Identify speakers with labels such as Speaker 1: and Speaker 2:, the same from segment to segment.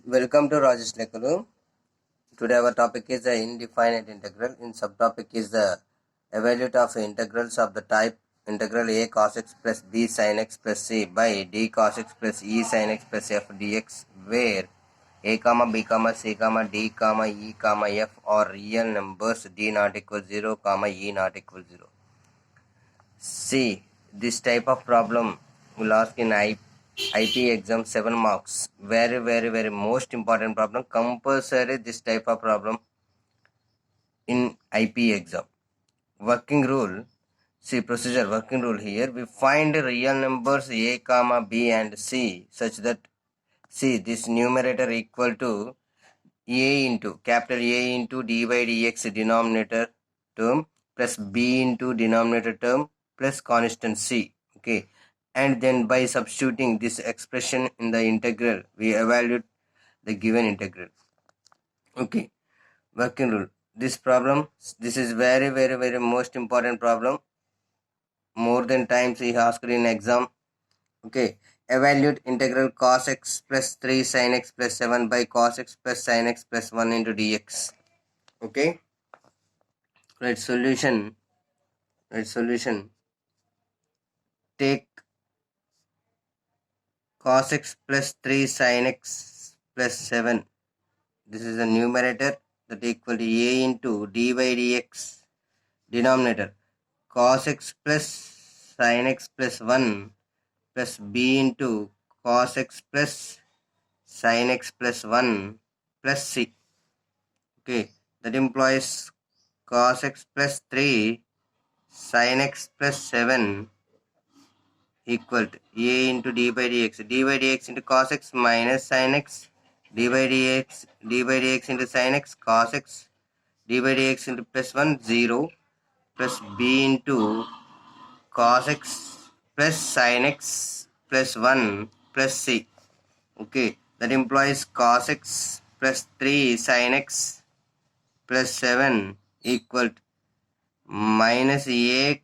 Speaker 1: Welcome to Rajesh Lekalu. Today our topic is the indefinite integral. In subtopic is the evaluate of integrals of the type integral a cos x plus b sin x plus c by d cos x plus e sin x plus f dx, where a comma b comma c comma d comma e comma f are real numbers d not equal 0 comma e not equal 0. See, this type of problem will ask in IP exam 7 marks. Very most important problem. Compulsory this type of problem in IP exam. Working rule. See procedure working rule here. We find real numbers a comma b and c such that see this numerator equal to a into capital A into d by dx denominator term plus b into denominator term plus constant c. Okay, and then by substituting this expression in the integral, we evaluate the given integral. Okay, working rule. This problem, this is very most important problem. More than times he asked in exam. Okay, evaluate integral cos x plus 3 sin x plus 7 by cos x plus sin x plus 1 into dx. Okay, right solution. Take cos x plus 3 sin x plus 7. This is the numerator that equal to a into d by dx. Denominator cos x plus sin x plus 1 plus b into cos x plus sin x plus 1 plus c. Okay, that implies cos x plus 3 sin x plus 7 equal to a into d by dx into cos x minus sin x, d by dx into sin x cos x, d by dx into plus 1 0 plus b into cos x plus sin x plus 1 plus c. Okay, that implies cos x plus 3 sin x plus 7 equal to minus a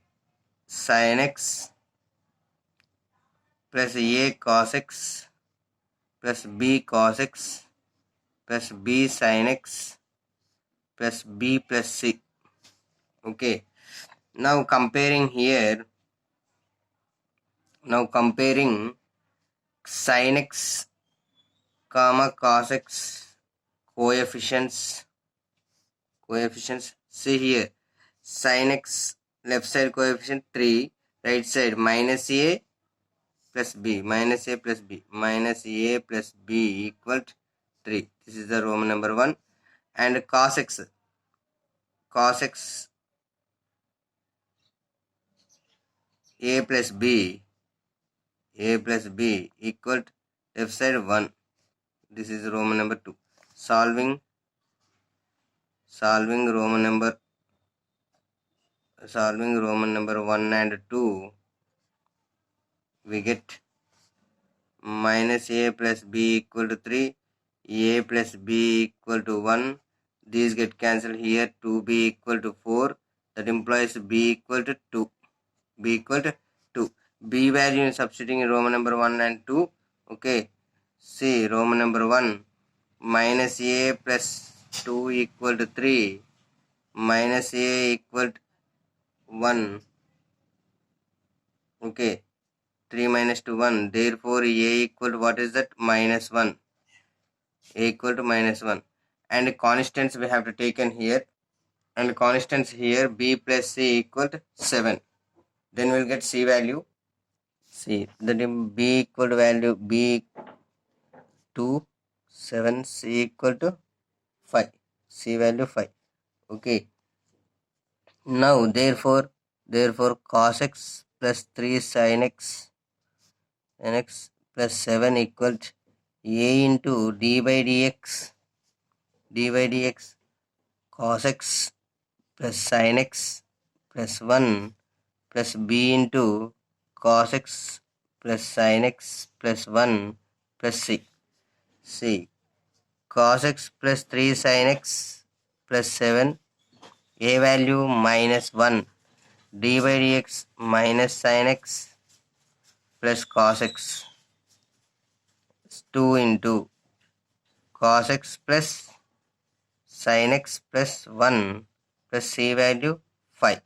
Speaker 1: sin x plus a cos x plus b cos x plus b sin x plus b plus c. Okay, now comparing sin x comma cos x coefficients. See here, sin x left side coefficient 3, right side minus a plus b minus a plus b equal to 3. This is the Roman number 1. And cos x a plus b equal to left side 1. This is Roman number 2. Solving Roman number 1 and 2, we get minus a plus b equal to 3, a plus b equal to 1. These get cancelled here. 2b equal to 4. That implies b equal to 2. B value is substituting in Roman number 1 and 2. Okay, see Roman number 1 minus a plus 2 equal to 3 minus a equal to 1. Okay, 3 minus 2 1. Therefore a equal to what is that? Minus 1. A equal to minus 1. And constants we have to take in here. And constants here b plus c equal to 7. Then we'll get c value. See that b equal to value b 2 7, c equal to 5. C value 5. Okay. Now therefore cos x plus 3 sin x plus 7 equal to a into d by dx cos x plus sin x plus 1 plus b into cos x plus sin x plus 1 plus c. See, cos x plus 3 sin x plus 7, a value minus 1, d by dx minus sin x plus cos x, 2 into cos x plus sin x plus 1 plus c value 5.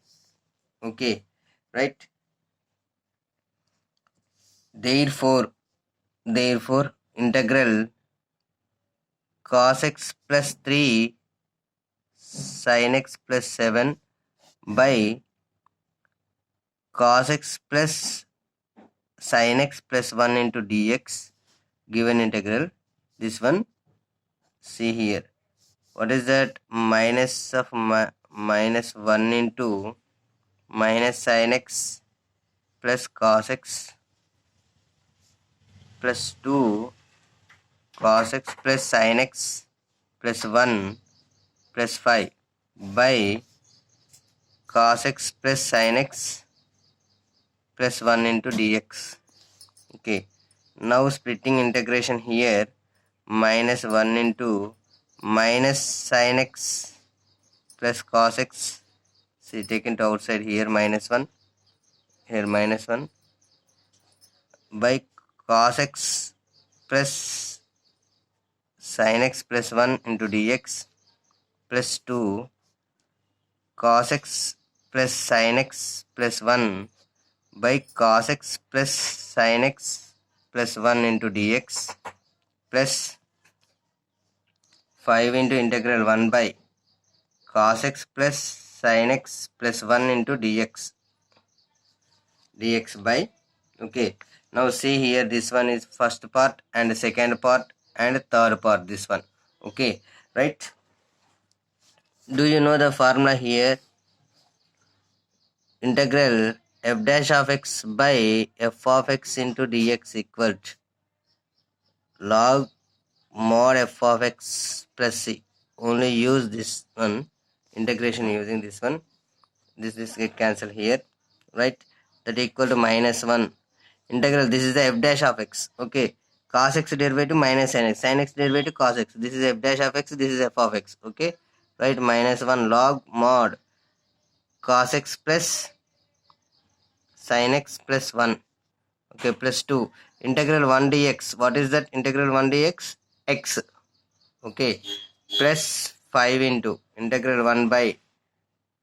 Speaker 1: Okay, right? Therefore integral cos x plus 3 sin x plus 7 by cos x plus sin x plus 1 into dx given integral. This one, see here. What is that? Minus of minus 1 into minus sin x plus cos x plus 2 cos x plus sin x plus 1 plus 5 by cos x plus sin x plus 1 into dx. Okay, now splitting integration here, minus 1 into minus sin x plus cos x, see taken to outside here, minus 1, here minus 1 by cos x plus sin x plus 1 into dx plus 2 cos x plus sin x plus 1 by cos x plus sin x plus 1 into dx plus 5 into integral 1 by cos x plus sin x plus 1 into dx by, okay. Now see here, this one is first part and second part and third part, this one, okay, right? Do you know the formula here? Integral f dash of x by f of x into dx equal to log mod f of x plus c. Only use this one, integration using this one. This get cancelled here, right? That equal to minus 1 integral, this is the f dash of x, okay. Cos x derivative minus sin x derivative cos x, this is f dash of x, this is f of x, okay, right? Minus 1 log mod cos x plus sin x plus 1, okay, plus 2 integral 1 dx. What is that? Integral 1 dx x, okay, plus 5 into integral 1 by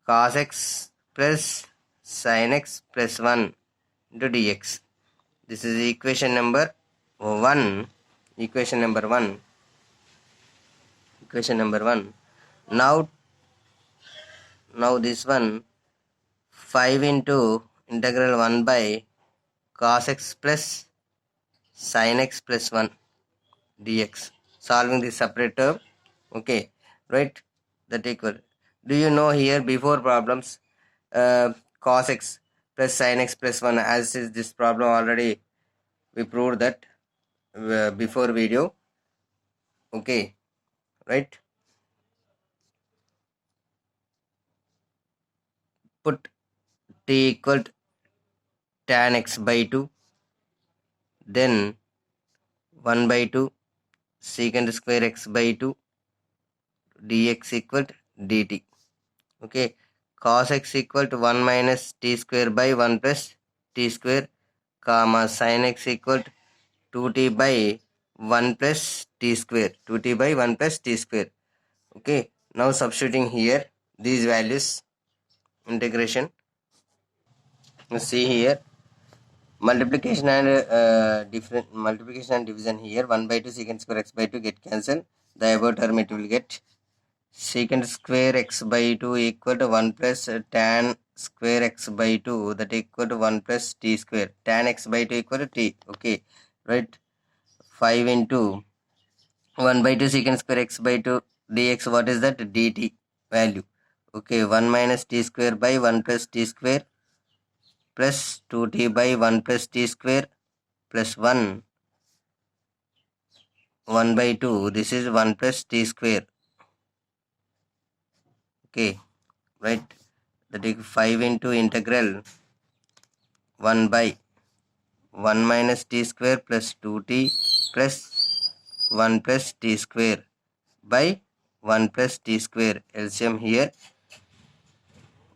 Speaker 1: cos x plus sin x plus 1 into dx. This is equation number 1. Equation number 1. Now this one, 5 into integral 1 by cos x plus sin x plus 1 dx. Solving this separate term, okay, right? That equal. Do you know here before problems, cos x plus sin x plus 1, as is this problem already we proved that before video, okay, right? Put t equal to tan x by 2, then 1 by 2 secant square x by 2 dx equal to dt, okay. Cos x equal to 1 minus t square by 1 plus t square, comma sin x equal to 2t by 1 plus t square, 2t by 1 plus t square, okay. Now substituting here these values, integration, see here, multiplication and different multiplication and division here, 1 by 2 secant square x by 2 get cancelled, the above term it will get secant square x by 2 equal to 1 plus tan square x by 2, that equal to 1 plus t square, tan x by 2 equal to t, okay, right? 5 into 1 by 2 secant square x by 2 dx, what is that? Dt value, okay. 1 minus t square by 1 plus t square plus 2t by 1 plus t square plus 1 by 2, this is 1 plus t square, okay, right? That is 5 into integral 1 by 1 minus t square plus 2t plus 1 plus t square by 1 plus t square, LCM here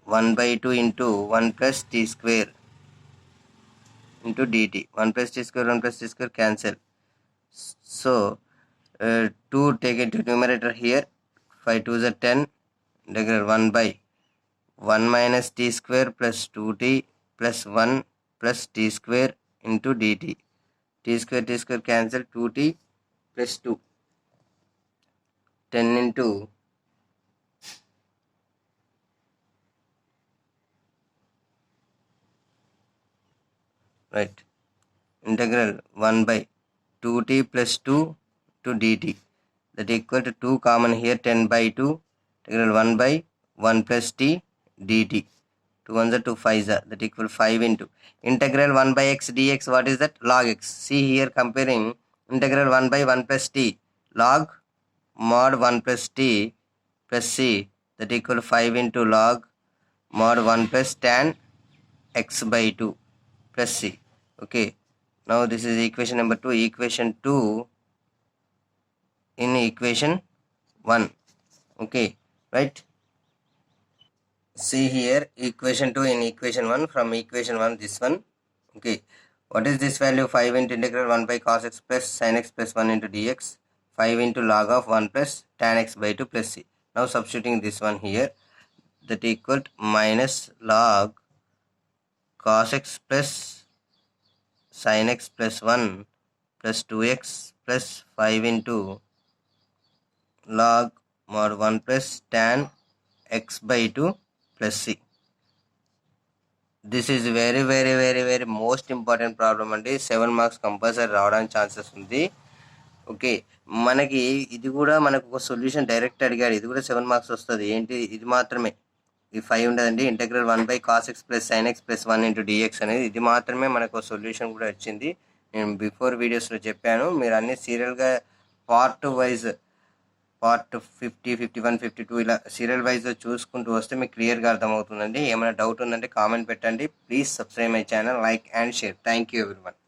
Speaker 1: 1 by 2 into 1 plus t square into dt, 1 plus t square 1 plus t square cancel, so 2 take into numerator here, 5 2s are 10, integral 1 by 1 minus t square plus 2t plus 1 plus t square into dt. T square cancel, 2t plus 2. 10 into right, integral 1 by 2t plus 2 to dt, that equal to 2 common here, 10 by 2, integral 1 by 1 plus t dt. 2 ones are 2 5s are, that equal 5 into integral 1 by x dx. What is that? Log x. See here, comparing integral 1 by 1 plus t log mod 1 plus t plus c, that equal 5 into log mod 1 plus tan x by 2 plus c. Okay, now this is equation number 2. Equation 2 in equation 1. Okay, right? See here, equation 2 in equation 1. From equation 1, this one. Okay, what is this value? 5 into integral 1 by cos x plus sin x plus 1 into dx, 5 into log of 1 plus tan x by 2 plus c. Now substituting this one here, that equal to minus log cos x plus sin x plus 1 plus 2x plus 5 into log mod 1 plus tan x by 2 plus c. This is very very very very most important problem అండి. 7 marks compulsory రావడానికి chances ఉంది. Okay, మనకి ఇది కూడా మనకు ఒక solution direct అడిగాడు. ఇది కూడా 7 మార్క్స్ వస్తుంది. ఏంటి, ఇది మాత్రమే, ఈ 5 ఉండదండి. Integral 1 by cos x plus sine x plus 1 into dx అనేది, ఇది మాత్రమే మనకు సొల్యూషన్ కూడా వచ్చింది. నేను బిఫోర్ వీడియోస్లో చెప్పాను. మీరు అన్ని సీరియల్గా పార్ట్ వైజ్, పార్ట్ 50, 51, 52 ఇలా సీరియల్ వైజ్గా చూసుకుంటూ వస్తే మీకు క్లియర్గా అర్థమవుతుందండి. ఏమైనా డౌట్ ఉందంటే కామెంట్ పెట్టండి. Please subscribe my channel, like and share. Thank you everyone.